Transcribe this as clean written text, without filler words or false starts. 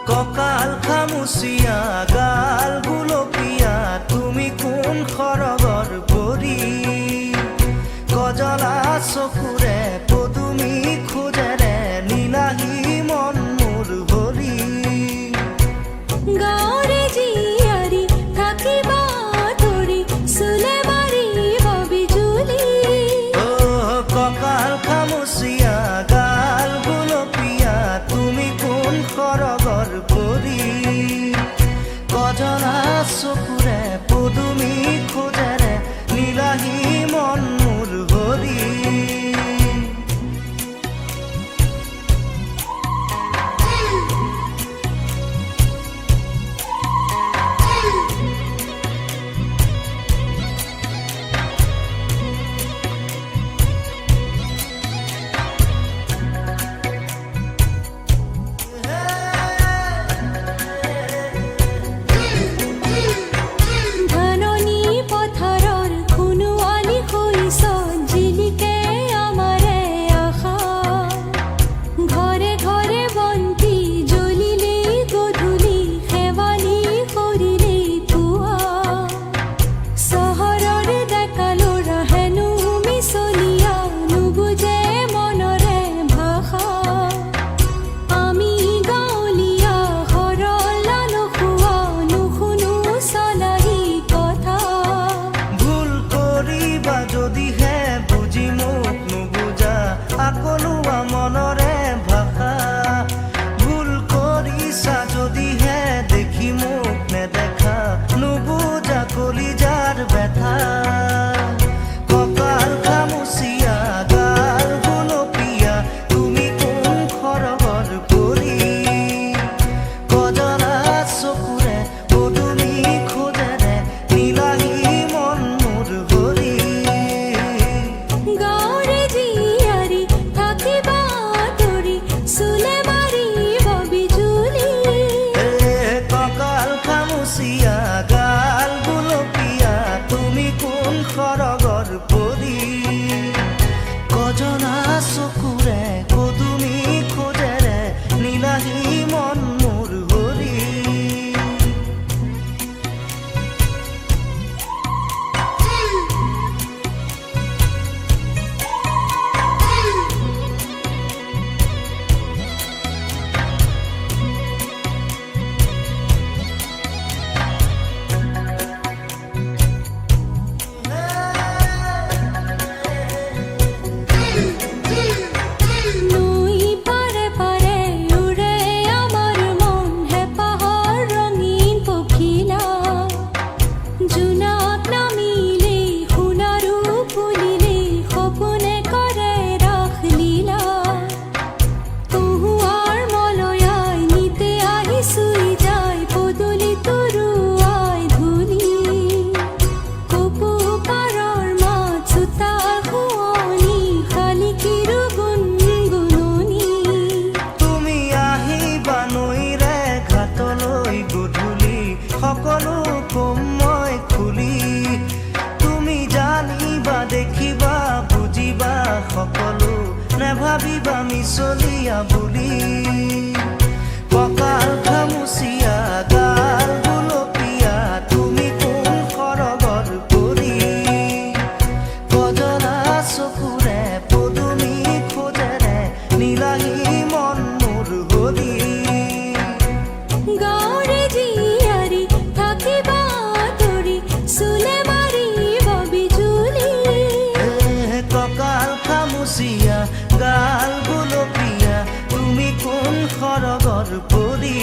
ককাল খামুচিয়া গাল গুলপীয়া তুমি কোন খৰগৰ পৰি কজলা চকুৰে পদুমি খোজেৰে নীলাহী মন মোৰ ভৰি গাঁৱৰে জীয়াৰী থাকিবা ধৰি চুলে মাৰিব বিজুলি ককাল খামুচিয়া গাল গুলপীয়া তুমি কোন খৰগৰ পৰি কজলা চকুৰে পদুমি খোজেৰে নীলাহী মন মোৰ ভৰি ধাননি পথাৰৰ খুনুৱালি শৈছ জিলিকে আমাৰে আশা ঘৰে ঘৰে বন্তি জ্বলিলেই গধূলি শেৱালি কৰিলেই পুৱা চহৰৰ ডেকা ল'ৰা হেনো মিছলীয়া নুবুজে মনৰে ভাষা আমি গাঁৱলীয়া সৰলা নখোৱা নুশুনো চলাহী কথা ভুল কৰিবা যদিহে বুজি মোক নুবুজা আকলোৱা মনৰে ভাষা ভুল কৰিছা যদিহে দেখি মোক নেদেখা নুবুজা কলিজাৰ ব্যথা ককাল খামুচিয়া গাল গুলপীয়া তুমি কোন খৰগৰ পৰি কজলা চকুৰে পদুমি খোজেৰে নীলাহী মন মোৰ ভৰি গাঁৱৰে জীয়াৰী থাকিবা ধৰি চুলে মাৰিব বিজুলি ককাল খামুচিয়া গাল গুলপীয়া তুমি কোন খৰগৰ পৰি কজলা চকুৰে পদুমি খোজেৰে নীলাহী মন মোৰ ভৰি নৈ পাৰে পাৰে উৰে আমাৰ মন হেঁপাহৰ ৰঙীন পখিলা জোনাক নামিলেই সোণাৰু ফুলিলেই সপোনে কৰে ৰাসলীলা কহুৱাৰ মলয়াই নিতে আহি চুই যায় পদূলি তৰুৱাই ধূলি কপৌ পাৰৰ মাত চোতাল শুৱনি শালিকীৰো গুণগুণনি তুমি আহিবা নৈৰে ঘাটলৈ গধূলি সকলো কম মই খুলি তুমি জানিবা দেখিবা বুজিবা সকলো নেভাবিবা মিছলীয়া বুলি ককাল খামুচিয়া গাল গুলপীয়া তুমি কোন খৰগৰ পৰি কজলা চকুৰে পদুমি খোজেৰে নীলাহী মন মোৰ ভৰি গাঁৱৰে জীয়াৰী থাকিবা ধৰি চুলে মাৰিব বিজুলি ককাল খামুচিয়া গাল গুলপীয়া তুমি কোন খৰগৰ পৰি